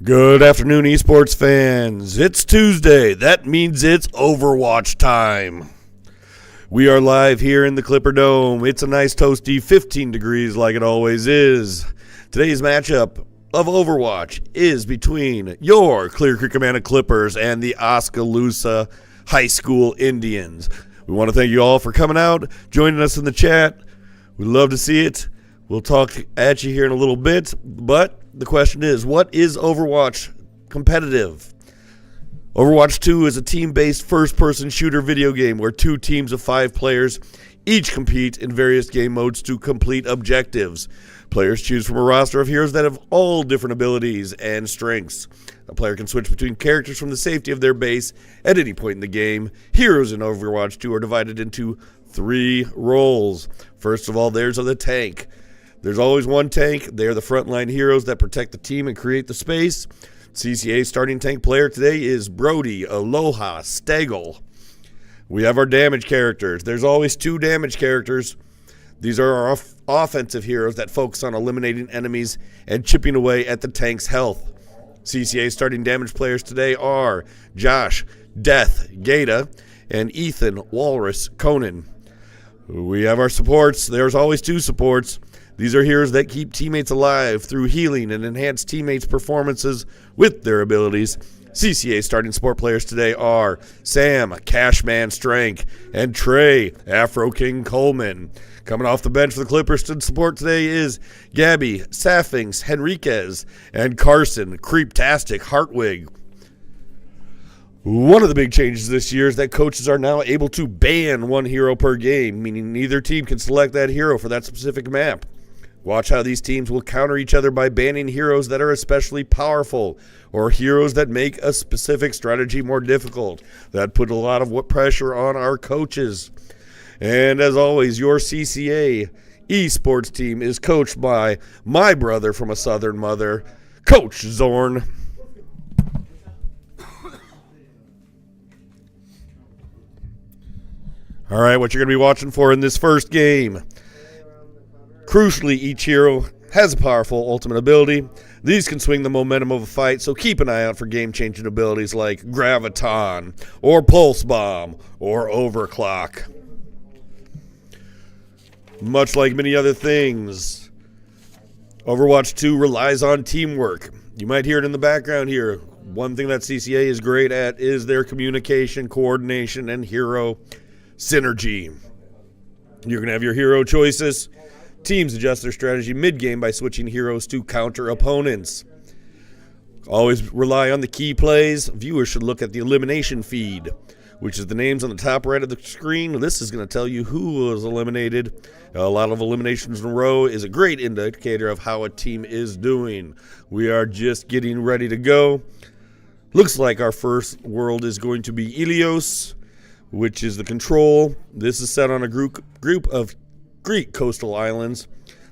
Good afternoon, esports fans. It's Tuesday. That means it's Overwatch time. We are live here in the Clipper Dome. It's a nice toasty 15 degrees like it always is. Today's matchup of Overwatch is between your Clear Creek Amana Clippers and the Oskaloosa High School Indians. We want to thank you all for coming out, joining us in the chat. We love to see it. We'll talk at you here in a little bit, but the question is, what is Overwatch competitive? Overwatch 2 is a team-based first-person shooter video game where two teams of 5 players each compete in various game modes to complete objectives. Players choose from a roster of heroes that have all different abilities and strengths. A player can switch between characters from the safety of their base at any point in the game. Heroes in Overwatch 2 are divided into 3 roles. First of all, there's the tank. There's always one tank. They are the frontline heroes that protect the team and create the space. CCA starting tank player today is Brody, Aloha, Stagel. We have our damage characters. There's always 2 damage characters. These are our offensive heroes that focus on eliminating enemies and chipping away at the tank's health. CCA starting damage players today are Josh, Death, Gata, and Ethan, Walrus, Conan. We have our supports. There's always 2 supports. These are heroes that keep teammates alive through healing and enhance teammates' performances with their abilities. CCA starting support players today are Sam, Cashman Strength, and Trey, Afro King Coleman. Coming off the bench for the Clippers to support today is Gabby, Saffings, Henriquez, and Carson, Creeptastic, Hartwig. One of the big changes this year is that coaches are now able to ban 1 hero per game, meaning neither team can select that hero for that specific map. Watch how these teams will counter each other by banning heroes that are especially powerful or heroes that make a specific strategy more difficult. That put a lot of pressure on our coaches. And as always, your CCA esports team is coached by my brother from a southern mother, Coach Zorn. All right, what you're going to be watching for in this first game. Crucially, each hero has a powerful ultimate ability. These can swing the momentum of a fight, so keep an eye out for game-changing abilities like Graviton, or Pulse Bomb, or Overclock. Much like many other things, Overwatch 2 relies on teamwork. You might hear it in the background here. One thing that CCA is great at is their communication, coordination, and hero synergy. You're going to have your hero choices. Teams adjust their strategy mid-game by switching heroes to counter opponents. Always rely on the key plays. Viewers should look at the elimination feed, which is the names on the top right of the screen. This is going to tell you who was eliminated. A lot of eliminations in a row is a great indicator of how a team is doing. We are just getting ready to go. Looks like our first world is going to be Ilios, which is the control. This is set on a group of Greek coastal islands.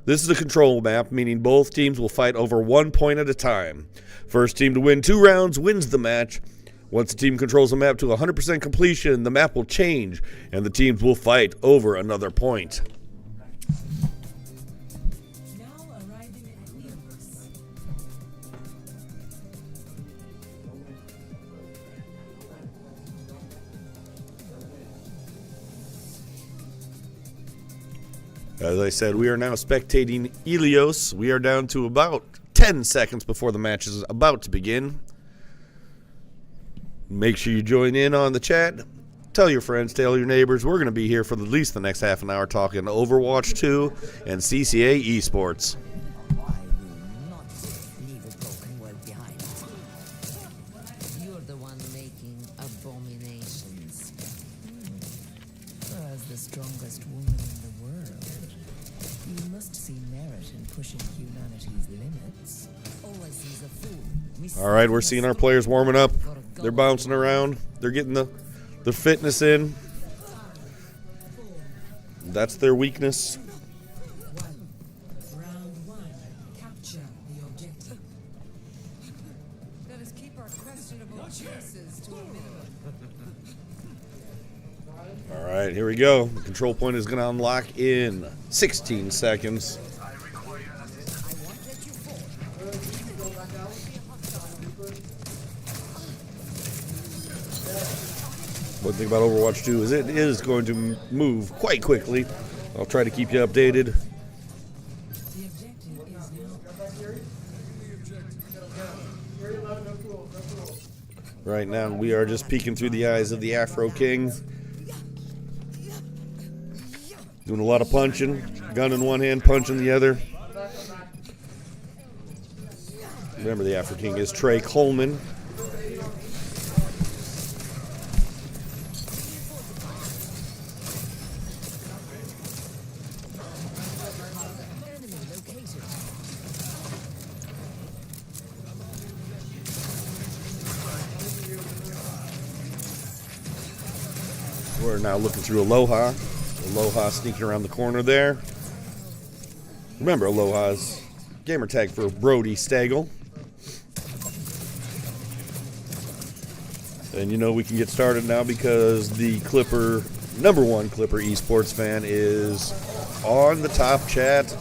This is a control map, meaning both teams will fight over 1 point at a time. First team to win 2 rounds wins the match. Once the team controls the map to 100% completion, the map will change, and the teams will fight over another point. As I said, we are now spectating Ilios. We are down to about 10 seconds before the match is about to begin. Make sure you join in on the chat. Tell your friends, tell your neighbors. We're going to be here for at least the next half an hour talking Overwatch 2 and CCA esports. All right, we're seeing our players warming up. They're bouncing around. They're getting the fitness in. That's their weakness. All right, here we go. The control point is going to unlock in 16 seconds. One thing about Overwatch 2 is it is going to move quite quickly. I'll try to keep you updated. Right now, we are just peeking through the eyes of the Afro King. Doing a lot of punching. Gun in one hand, punch in the other. Remember, the Afro King is Trey Coleman. We're now looking through Aloha. Aloha sneaking around the corner there. Remember, Aloha's gamer tag for Brody Stagel. And you know we can get started now because the number one Clipper esports fan is on the top chat.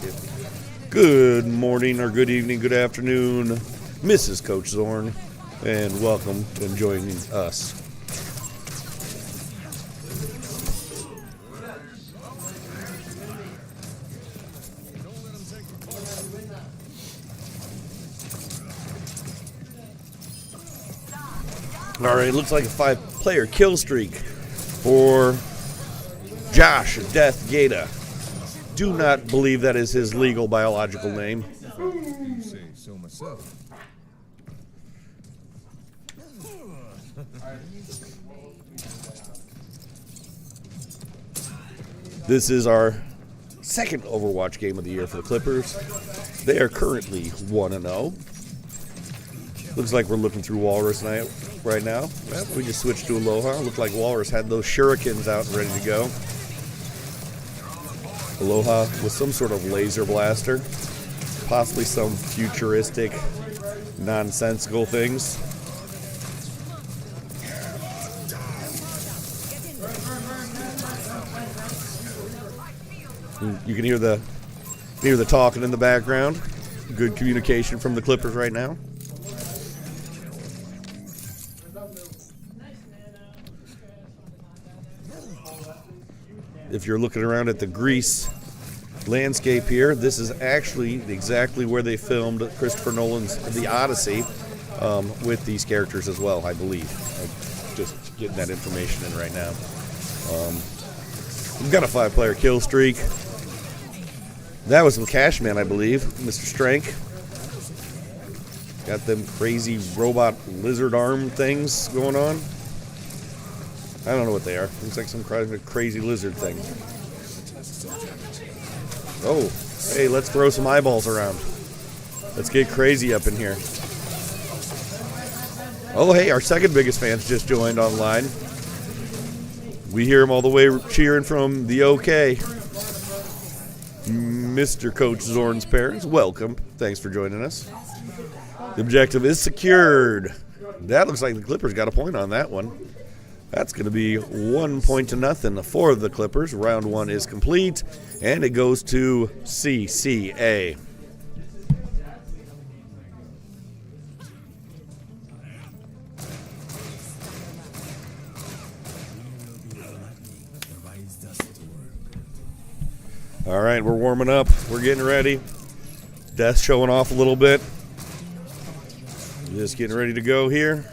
Good morning or good evening, good afternoon, Mrs. Coach Zorn, and welcome to joining us. All right, looks like a 5-player kill streak for Josh Death Gata. Do not believe that is his legal biological name. You say so myself. This is our second Overwatch game of the year for the Clippers. They are currently 1-0. Looks like we're looking through Walrus right now. Well, we just switched to Aloha. Looked like Walrus had those shurikens out and ready to go. Aloha with some sort of laser blaster. Possibly some futuristic, nonsensical things. You can hear the talking in the background. Good communication from the Clippers right now. If you're looking around at the Greece landscape here, this is actually exactly where they filmed Christopher Nolan's The Odyssey with these characters as well, I believe. I'm just getting that information in right now. We've got a 5-player kill streak. That was from Cashman, I believe, Mr. Strank. Got them crazy robot lizard arm things going on. I don't know what they are. Looks like some crazy lizard thing. Oh, hey, let's throw some eyeballs around. Let's get crazy up in here. Oh, hey, our second biggest fans just joined online. We hear him all the way cheering from the OK. Mr. Coach Zorn's parents, welcome. Thanks for joining us. The objective is secured. That looks like the Clippers got a point on that one. That's going to be 1-0 for the Clippers. Round 1 is complete, and it goes to CCA. All right, we're warming up. We're getting ready. Death showing off a little bit. Just getting ready to go here.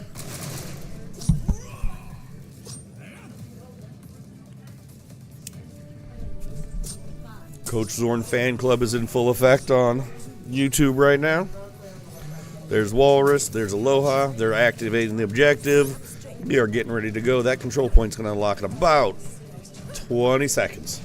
Coach Zorn fan club is in full effect on YouTube right now. There's Walrus, there's Aloha. They're activating the objective. We are getting ready to go. That control point's going to unlock in about 20 seconds.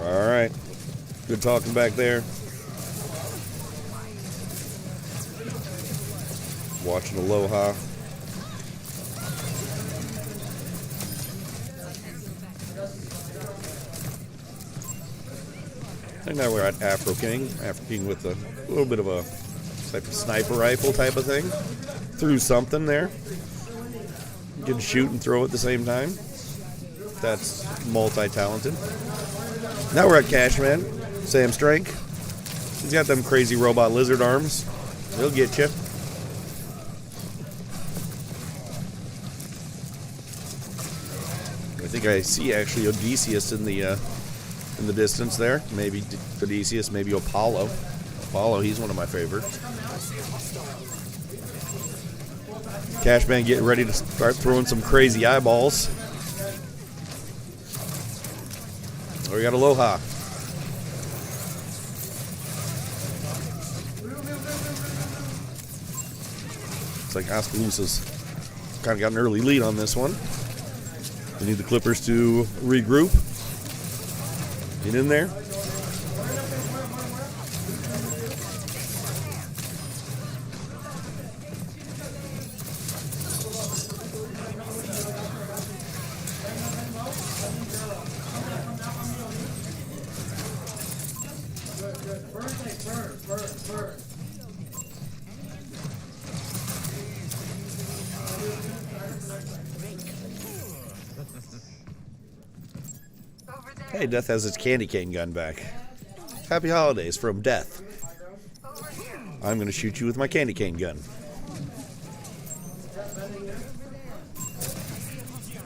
All right. Good talking back there. Watching Aloha. And now we're at Afro King. Afro King with a little bit of a type of sniper rifle type of thing. Threw something there. You can shoot and throw at the same time. That's multi-talented. Now we're at Cashman. Sam Strank. He's got them crazy robot lizard arms. He'll get you. I think I see actually Odysseus in the distance there. Maybe Odysseus, maybe Apollo. Apollo, he's one of my favorites. Cashman getting ready to start throwing some crazy eyeballs. Oh, we got Aloha. Looks like Oskaloosa's kind of got an early lead on this one. We need the Clippers to regroup. Get in there. Hey, Death has its candy cane gun back. Happy holidays from Death. I'm going to shoot you with my candy cane gun.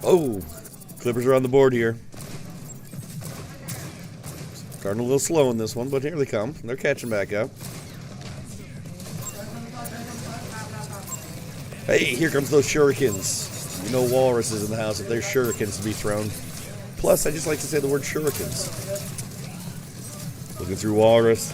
Oh, Clippers are on the board here. Starting a little slow in this one, but here they come. They're catching back up. Hey, here comes those shurikens. You know Walrus is in the house if there's shurikens to be thrown. Plus, I just like to say the word shurikens. Looking through Walrus.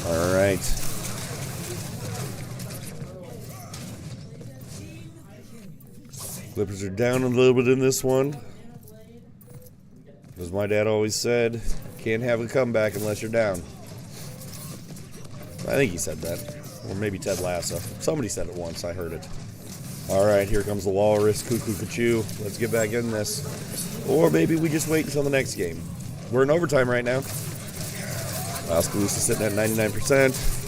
All right. Clippers are down a little bit in this one. As my dad always said, can't have a comeback unless you're down. I think he said that. Or maybe Ted Lasso. Somebody said it once. I heard it. All right, here comes the Walrus. Cuckoo Cachoo. Let's get back in this. Or maybe we just wait until the next game. We're in overtime right now. Oskaloosa sitting at 99%.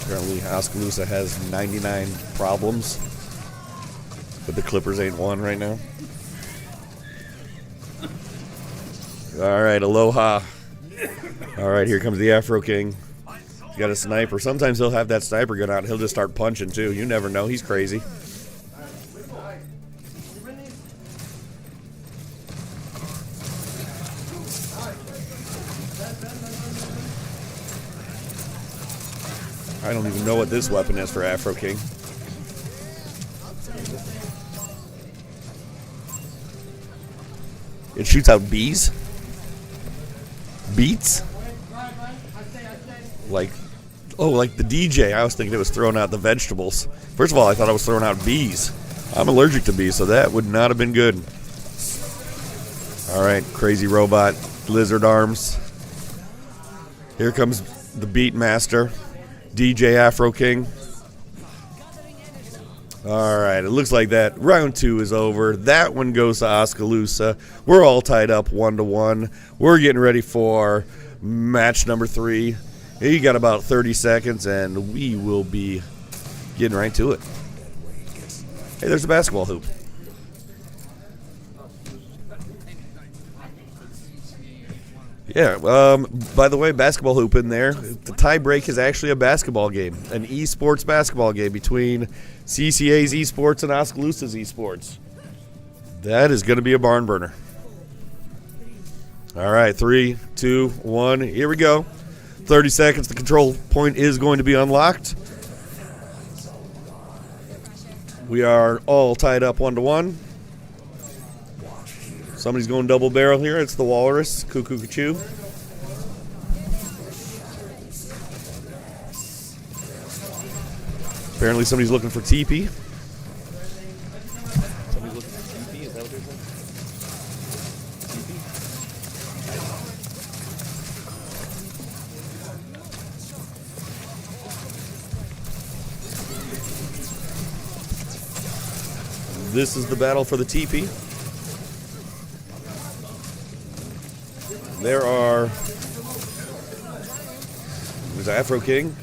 Apparently, Oskaloosa has 99 problems, but the Clippers ain't one right now. All right, Aloha. All right, here comes the Afro King. He's got a sniper. Sometimes he'll have that sniper gun out and he'll just start punching too. You never know. He's crazy. I don't even know what this weapon is for Afro King. It shoots out bees? Beats? Like the DJ. I was thinking it was throwing out the vegetables. First of all, I thought I was throwing out bees. I'm allergic to bees, so that would not have been good. All right, crazy robot, lizard arms. Here comes the beat master. DJ Afro King. All right, it looks like that round 2 is over. That one goes to Oskaloosa. We're all tied up 1-1. We're getting ready for match number 3. You got about 30 seconds, and we will be getting right to it. Hey, there's a basketball hoop. Yeah, by the way, basketball hoop in there. The tie break is actually a basketball game, an esports basketball game between CCA's esports and Oskaloosa's esports. That is going to be a barn burner. All right, 3, 2, 1, here we go. 30 seconds, the control point is going to be unlocked. We are all tied up 1-1. Somebody's going double barrel here. It's the Walrus, Cuckoo Cachoo. Apparently somebody's looking for TP. Somebody's looking for TP? Is that what they're saying? TP? This is the battle for the TP. There are. There's Afro King.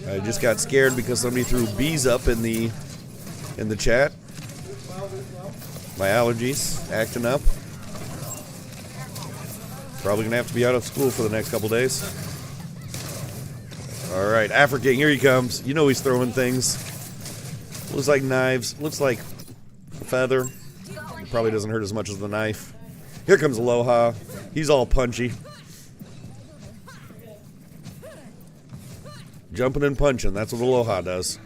I just got scared because somebody threw bees up in the chat. My allergies acting up. Probably gonna have to be out of school for the next couple days. All right, Afro King, here he comes. You know he's throwing things. Looks like knives. Looks like a feather. Probably doesn't hurt as much as the knife. Here comes Aloha. He's all punchy. Jumping and punching. That's what Aloha does.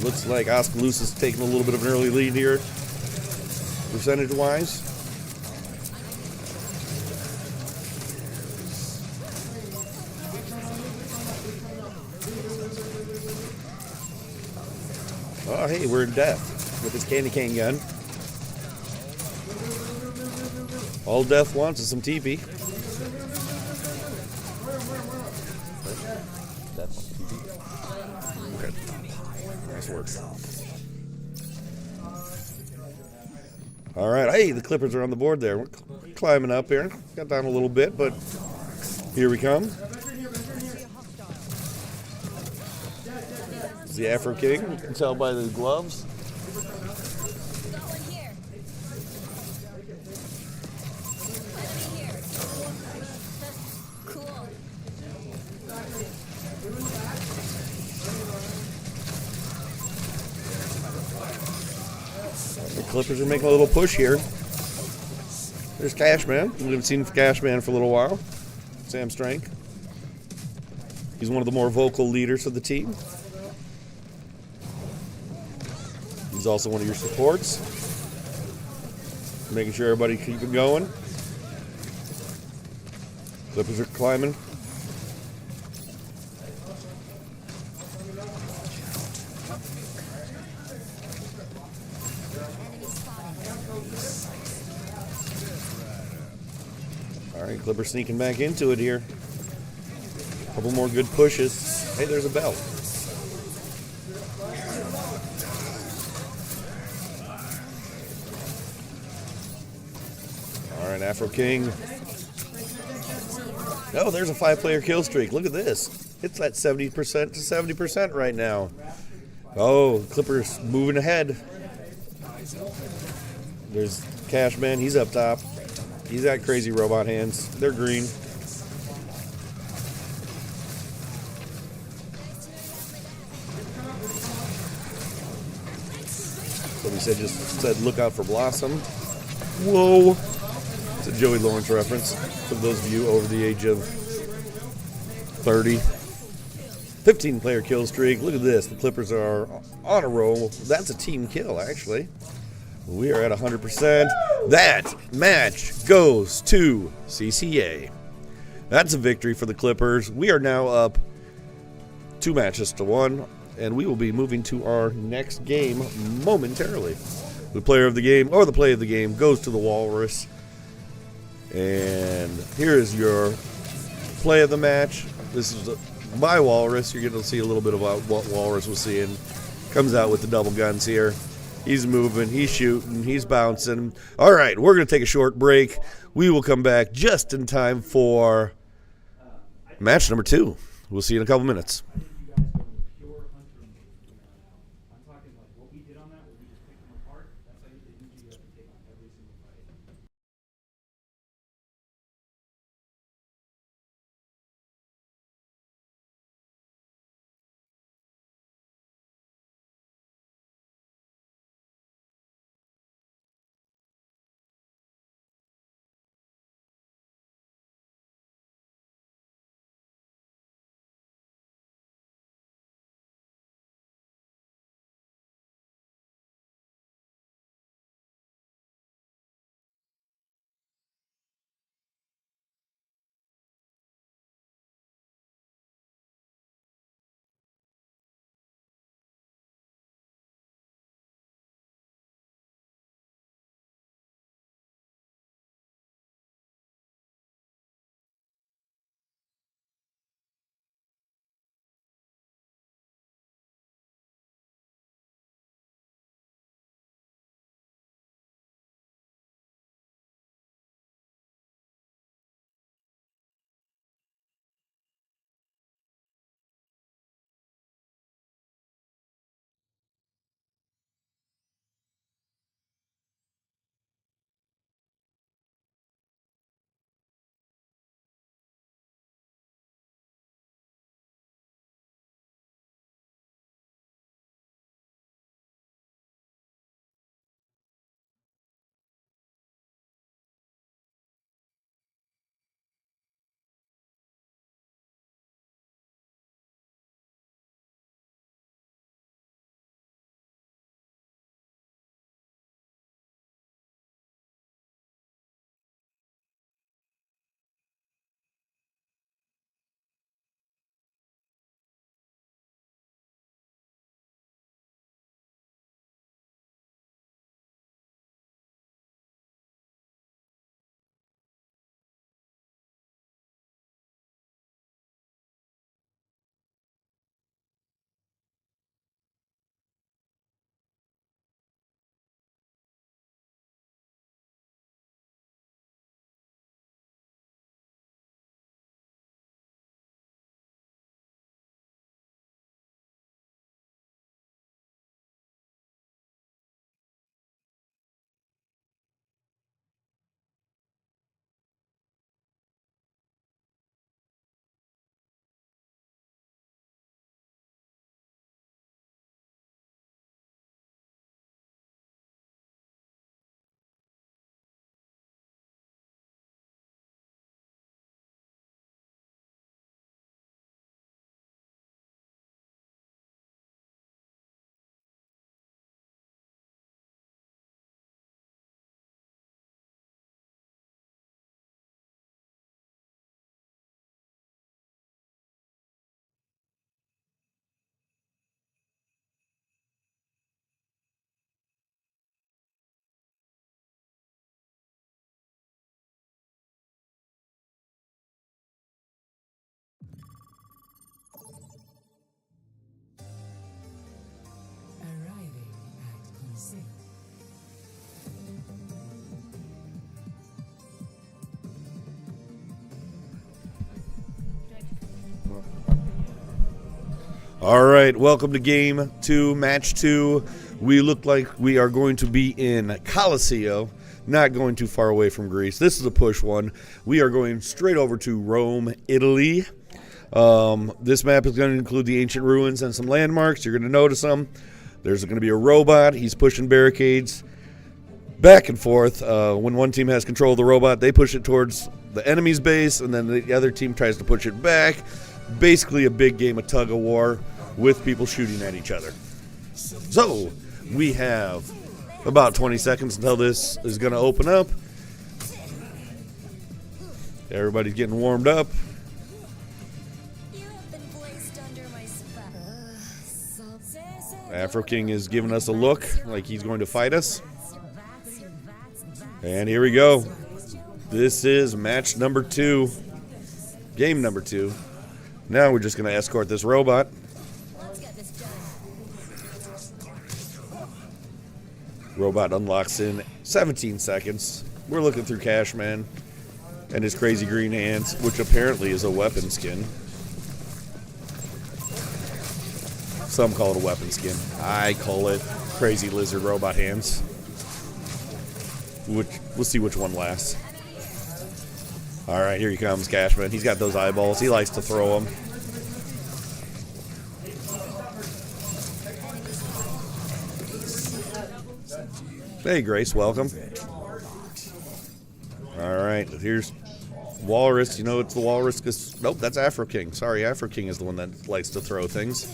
Looks like Oskaloosa's taking a little bit of an early lead here, percentage-wise. Oh, hey, we're in death with his candy cane gun. All Death wants is some TP. Okay. Nice work. All right. Hey, the Clippers are on the board there. We're climbing up here. Got down a little bit, but here we come. It's the Afro King. You can tell by the gloves. The Clippers are making a little push here. There's Cashman. We haven't seen Cashman for a little while. Sam Strank. He's one of the more vocal leaders of the team. He's also one of your supports. Making sure everybody keep it going. Clippers are climbing. All right, Clippers sneaking back into it here. A couple more good pushes. Hey, there's a bell. All right, Afro King. Oh, there's a 5-player kill streak. Look at this. It's at 70% to 70% right now. Oh, Clippers moving ahead. There's Cashman. He's up top. He's got crazy robot hands. They're green. Somebody said look out for Blossom. Whoa. It's a Joey Lawrence reference for those of you over the age of 30. 15-player kill streak. Look at this. The Clippers are on a roll. That's a team kill, actually. We are at 100%. That match goes to CCA. That's a victory for the Clippers. We are now up 2 matches to 1, and we will be moving to our next game momentarily. The player of the game, or the play of the game, goes to the Walrus. And here is your play of the match. This is my Walrus. You're going to see a little bit about what Walrus was seeing. Comes out with the double guns here. He's moving, he's shooting, he's bouncing. All right, we're going to take a short break. We will come back just in time for match number 2. We'll see you in a couple minutes. All right, welcome to game 2, match 2. We look like we are going to be in Colosseo, not going too far away from Greece. This is a push one. We are going straight over to Rome, Italy. This map is going to include the ancient ruins and some landmarks. You're going to notice them. There's going to be a robot. He's pushing barricades back and forth. When one team has control of the robot, they push it towards the enemy's base, and then the other team tries to push it back. Basically a big game of tug-of-war with people shooting at each other. So, we have about 20 seconds until this is going to open up. Everybody's getting warmed up. Afro King is giving us a look like he's going to fight us. And here we go. This is match number 2. Game number 2. Now we're just going to escort this robot. Robot unlocks in 17 seconds. We're looking through Cashman and his crazy green hands, which apparently is a weapon skin. Some call it a weapon skin. I call it crazy lizard robot hands. We'll see which one lasts. All right, here he comes, Cashman. He's got those eyeballs. He likes to throw them. Hey, Grace, welcome. All right, here's Walrus. You know it's the Walrus because... Nope, that's Afro King. Sorry, Afro King is the one that likes to throw things.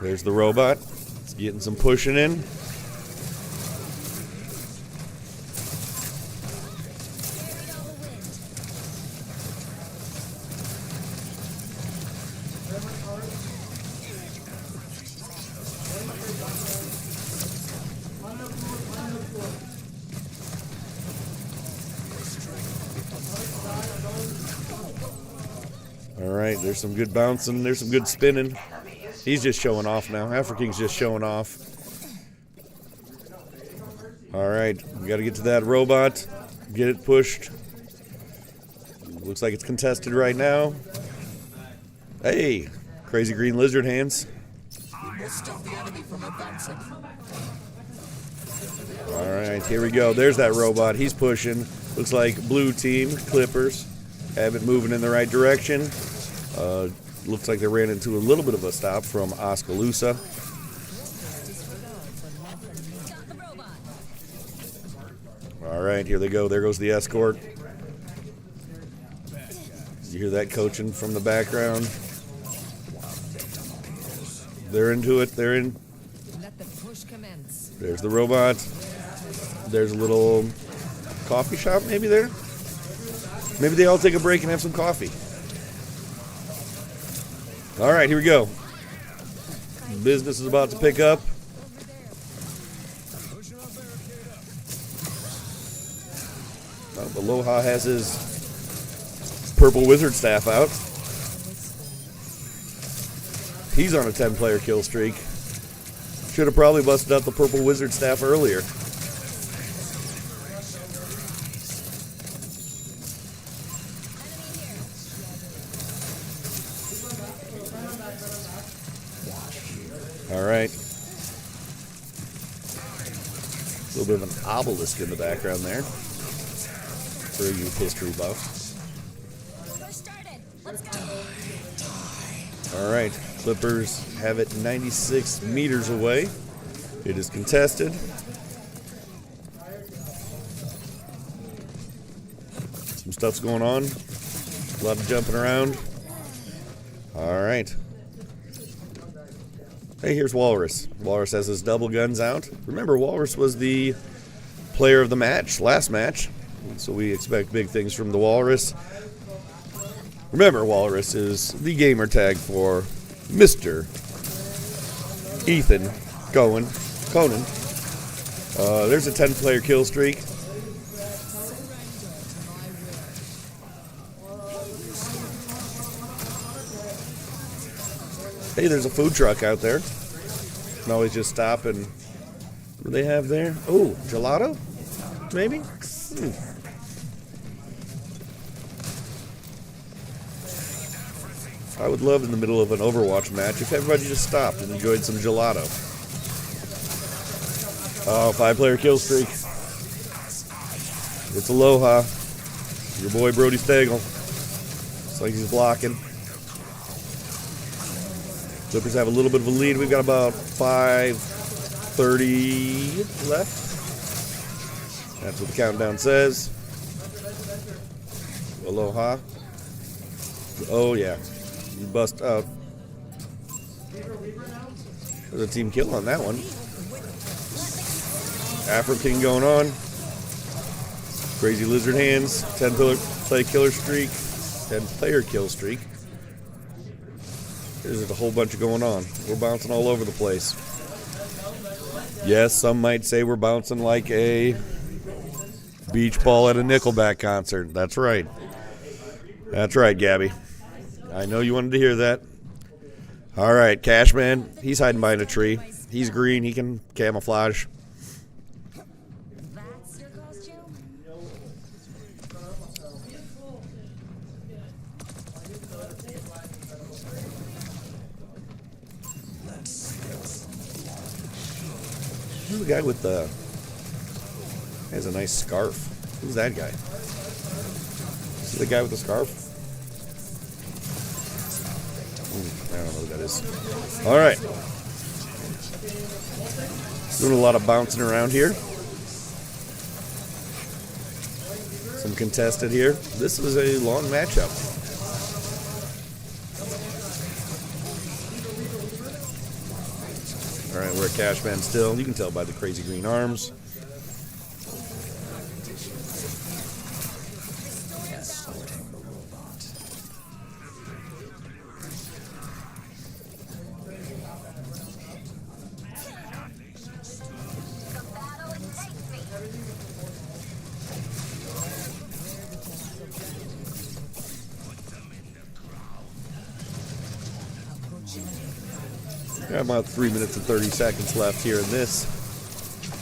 There's the robot. It's getting some pushing in. Alright, there's some good bouncing, there's some good spinning. He's just showing off now. Afro King's just showing off. Alright, we gotta get to that robot. Get it pushed. Looks like it's contested right now. Hey, crazy green lizard hands. Alright, here we go. There's that robot. He's pushing. Looks like blue team, Clippers, have it moving in the right direction. Looks like they ran into a little bit of a stop from Oskaloosa. All right, here they go. There goes the escort. You hear that coaching from the background. They're into it. They're in. There's the robot. There's a little coffee shop maybe there. Maybe they all take a break and have some coffee. All right, here we go. Business is about to pick up. Aloha has his purple wizard staff out. He's on a 10-player kill streak. Should have probably busted out the purple wizard staff earlier. All right. A little bit of an obelisk in the background there for you history buffs. All right. Clippers have it 96 meters away. It is contested. Some stuff's going on. A lot of jumping around. All right. Hey, here's Walrus. Walrus has his double guns out. Remember, Walrus was the player of the match, last match. So we expect big things from the Walrus. Remember, Walrus is the gamer tag for Mr. Ethan Conan. There's a 10-player kill streak. Hey, there's a food truck out there. Can always just stop and... What do they have there? Oh, gelato? Maybe? I would love in the middle of an Overwatch match if everybody just stopped and enjoyed some gelato. Oh, 5-player kill streak. It's Aloha. Your boy Brody Stagel. Looks like he's blocking. Clippers have a little bit of a lead. We've got about 5:30 left. That's what the countdown says. Aloha. Oh, yeah. You bust out. There's a team kill on that one. Afro King going on. Crazy Lizard Hands. 10-player killer streak. 10-player kill streak. There's a whole bunch of going on. We're bouncing all over the place. Yes, some might say we're bouncing like a beach ball at a Nickelback concert. That's right. That's right, Gabby. I know you wanted to hear that. All right, Cashman. He's hiding behind a tree. He's green. He can camouflage. That's your costume? Who's the guy with the... He has a nice scarf. Who's that guy? Is the guy with the scarf? I don't know who that is. All right. Doing a lot of bouncing around here. Some contested here. This is a long matchup. All right, we're at Cashman still. You can tell by the crazy green arms. Got about 3 minutes and 30 seconds left here in this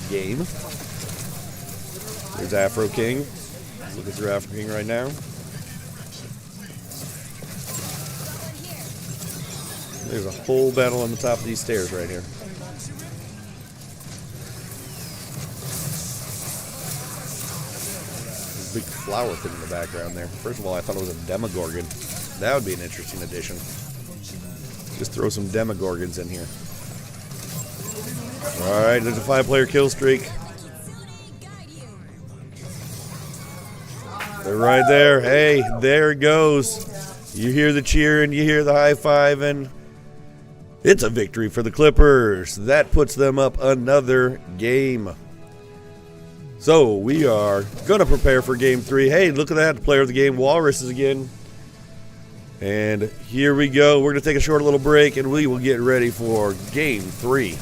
game. There's Afro King. Looking through Afro King right now. There's a whole battle on the top of these stairs right here. There's a big flower thing in the background there. First of all, I thought it was a Demogorgon. That would be an interesting addition. Just throw some Demogorgons in here. All right, there's a 5-player kill streak. They're right there. Hey, there it goes. You hear the cheering, you hear the high fiving. It's a victory for the Clippers. That puts them up another game. So we are going to prepare for game 3. Hey, look at that. The player of the game, Walrus, is again. And here we go. We're going to take a short little break, and we will get ready for game 3.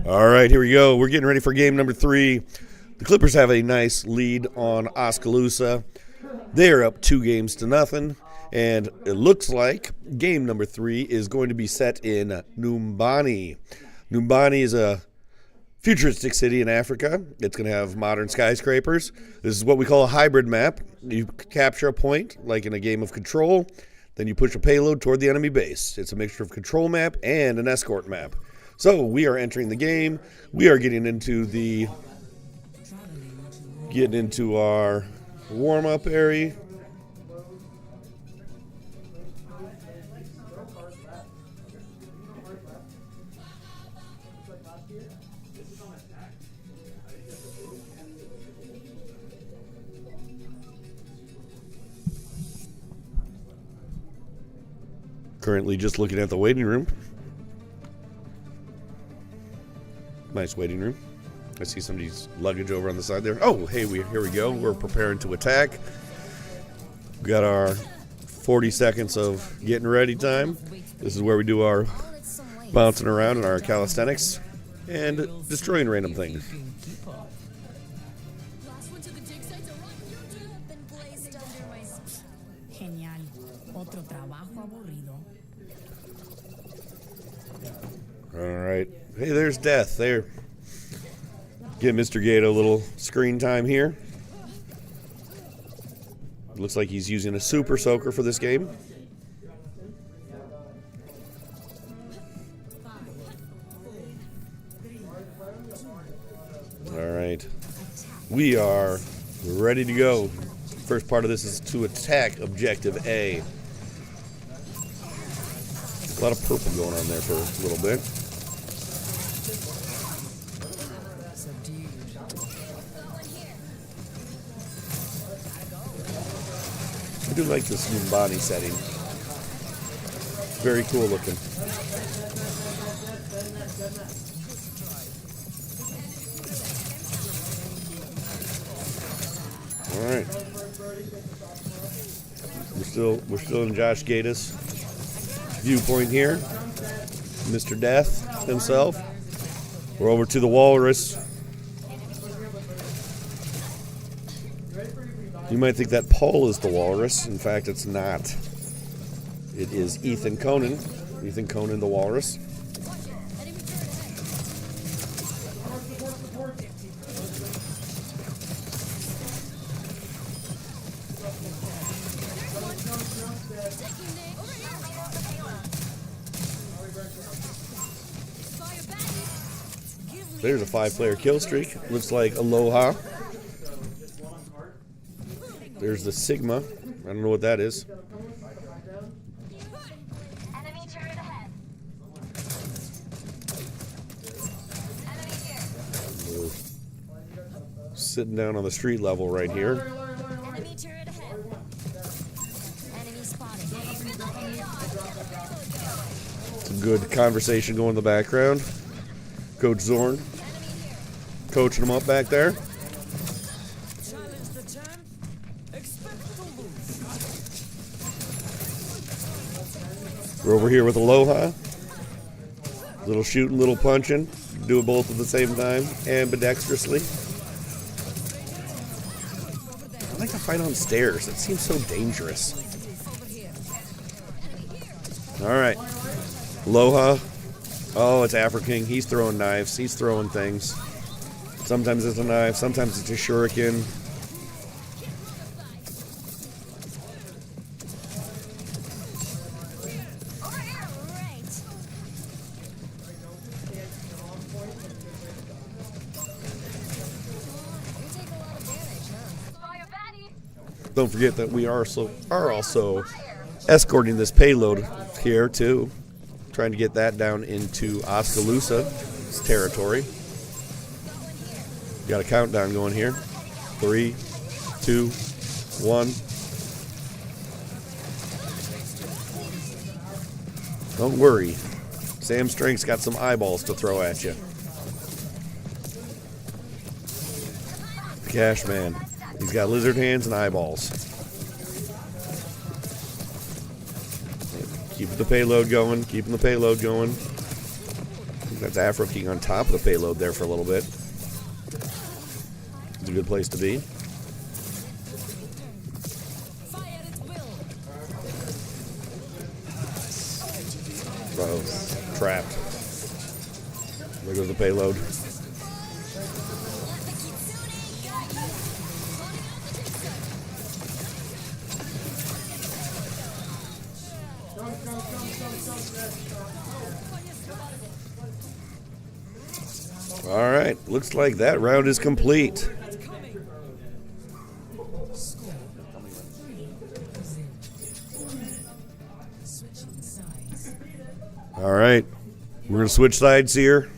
All right, here we go. We're getting ready for game number 3. The Clippers have a nice lead on Oskaloosa. They're up 2-0, and it looks like game number 3 is going to be set in Numbani. Numbani is a futuristic city in Africa. It's going to have modern skyscrapers. This is what we call a hybrid map. You capture a point, like in a game of Control, then you push a payload toward the enemy base. It's a mixture of control map and an escort map. So we are entering the game. We are getting into our warm-up area. Currently just looking at the waiting room. Nice waiting room. I see somebody's luggage over on the side there. Oh, hey, here we go. We're preparing to attack. We got our 40 seconds of getting ready time. This is where we do our bouncing around and our calisthenics and destroying random things. All right. Hey, there's Death there. Give Mr. Gato a little screen time here. Looks like he's using a super soaker for this game. All right. We are ready to go. First part of this is to attack objective A. A lot of purple going on there for a little bit. I do like this new body setting. Very cool looking. All right. We're still in Josh Gatiss' viewpoint here. Mr. Death himself. We're over to the Walrus. You might think that Paul is the Walrus. In fact, it's not. It is Ethan Conan. Ethan Conan, the Walrus. There's a 5-player kill streak. Looks like Aloha. There's the Sigma. I don't know what that is. Enemy turret ahead. Sitting down on the street level right here. Enemy turret ahead. Enemy spotted. Some good conversation going in the background. Coach Zorn coaching them up back there. We're over here with Aloha. Little shooting, little punching. Do it both at the same time, ambidextrously. I like to fight on stairs. That seems so dangerous. All right. Aloha. Oh, it's African. He's throwing knives. He's throwing things. Sometimes it's a knife. Sometimes it's a shuriken. Don't forget that we are also escorting this payload here too, trying to get that down into Oskaloosa's territory. Got a countdown going here. 3, 2, 1. Don't worry, Sam Strength's got some eyeballs to throw at you. The Cash Man. He's got lizard hands and eyeballs. Keeping the payload going. Keeping the payload going. That's Afro King on top of the payload there for a little bit. It's a good place to be. Uh-oh, trapped. There goes the payload. All right, looks like that round is complete. All right, we're going to switch sides here.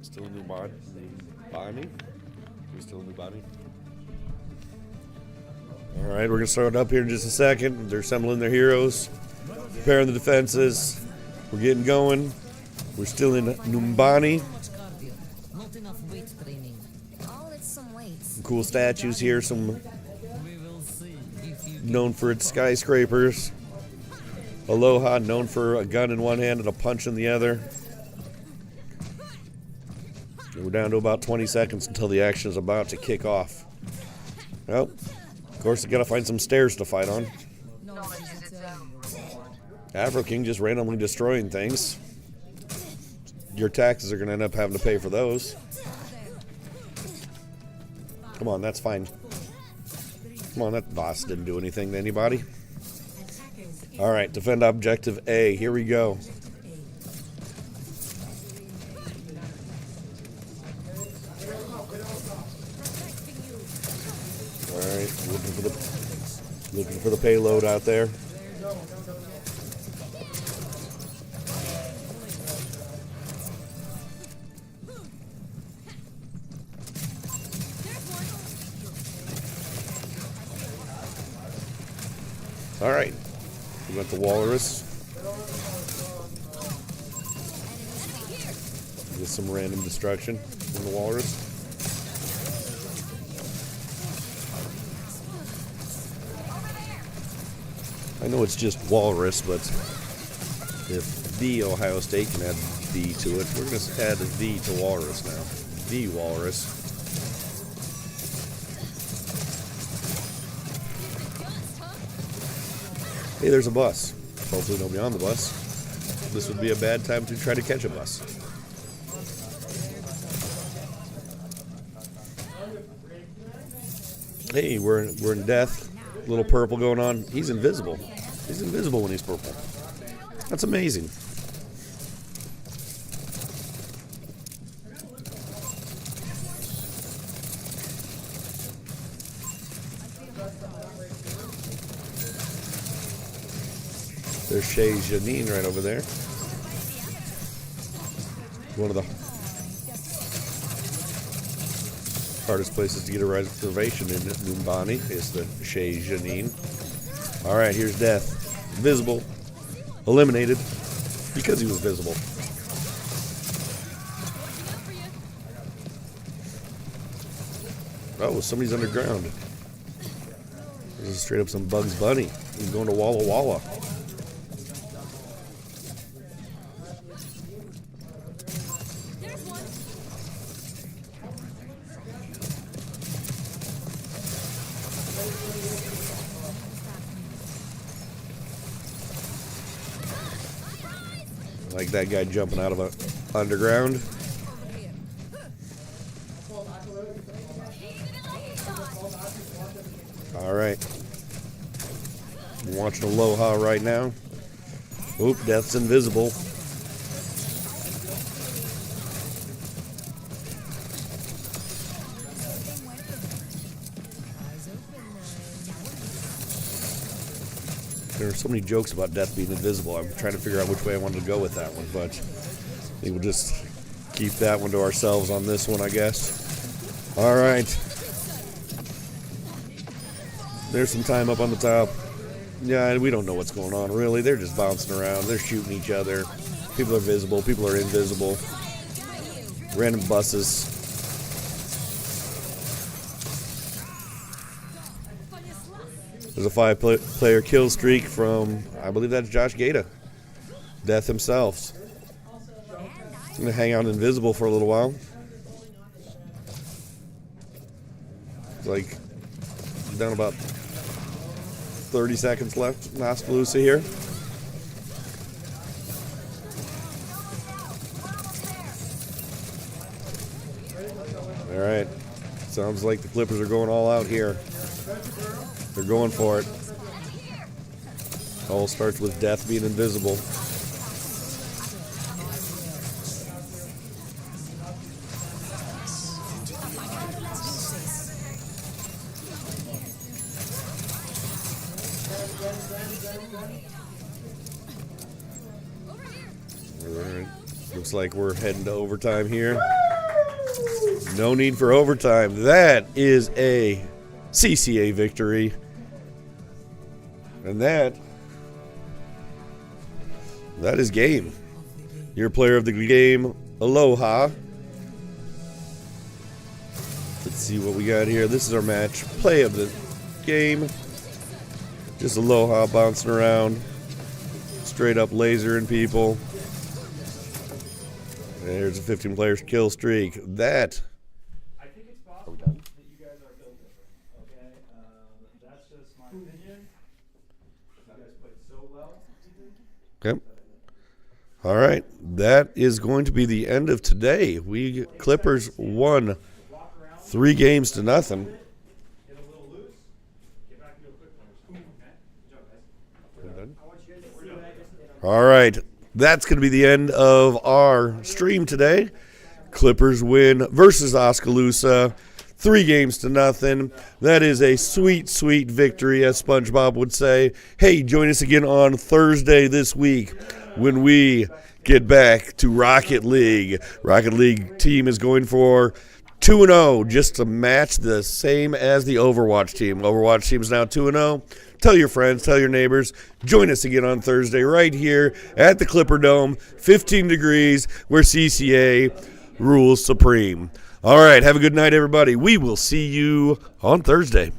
Still a new body? Still a new body? All right, we're going to start up here in just a second. They're assembling their heroes, preparing the defenses. We're getting going. We're still in Numbani. Some cool statues here, some known for its skyscrapers. Aloha, known for a gun in one hand and a punch in the other. We're down to about 20 seconds until the action is about to kick off. Well, of course, you gotta find some stairs to fight on. Afro King just randomly destroying things. Your taxes are gonna end up having to pay for those. Come on, that's fine. Come on, that boss didn't do anything to anybody. All right, defend objective A. Here we go. Alright, looking for the payload out there. Alright, we got the walrus. Get some random destruction from the walrus. I know it's just walrus, but if the Ohio State can add the to it, we're going to add the to walrus now. The walrus. Hey, there's a bus. Hopefully nobody on the bus. This would be a bad time to try to catch a bus. Hey, we're in death. Little purple going on. He's invisible. He's invisible when he's purple. That's amazing. There's Shay Janine right over there. One of the hardest places to get a reservation in Numbani is the Chez Janine. All right, here's Death. Visible. Eliminated because he was visible. Oh, somebody's underground. This is straight up some Bugs Bunny. He's going to Walla Walla. Like that guy jumping out of a underground. All right. I'm watching Aloha right now. Oop, Death's invisible. There are so many jokes about Death being invisible. I'm trying to figure out which way I wanted to go with that one, but I think we'll just keep that one to ourselves on this one, I guess. All right. There's some time up on the top. Yeah, we don't know what's going on, really. They're just bouncing around. They're shooting each other. People are visible. People are invisible. Random buses. There's a 5-player kill streak from, I believe that's Josh Gata. Death himself. I'm going to hang out invisible for a little while. It's like down about 30 seconds left in Oskaloosa here. All right. Sounds like the Clippers are going all out here. They're going for it. All starts with Death being invisible. Alright. Looks like we're heading to overtime here. No need for overtime. That is a CCA victory. And that is game. Your player of the game, Aloha. Let's see what we got here. This is our match play of the game. Just Aloha bouncing around. Straight up lasering people. There's a 15-player kill streak. That. I think it's possible that you guys are built different. Okay, that's just my opinion. You guys played so well. Okay. All right. That is going to be the end of today. Clippers won 3 games to nothing. Get a little loose. Get back into a quick punch. Okay. Good job, guys. I want you guys to see All right. That's going to be the end of our stream today. Clippers win versus Oskaloosa. 3 games to nothing. That is a sweet, sweet victory, as SpongeBob would say. Hey, join us again on Thursday this week when we get back to Rocket League. Rocket League team is going for 2-0, just to match the same as the Overwatch team. Overwatch team is now 2-0. Tell your friends, tell your neighbors. Join us again on Thursday right here at the Clipper Dome, 15 degrees, where CCA rules supreme. All right, have a good night, everybody. We will see you on Thursday.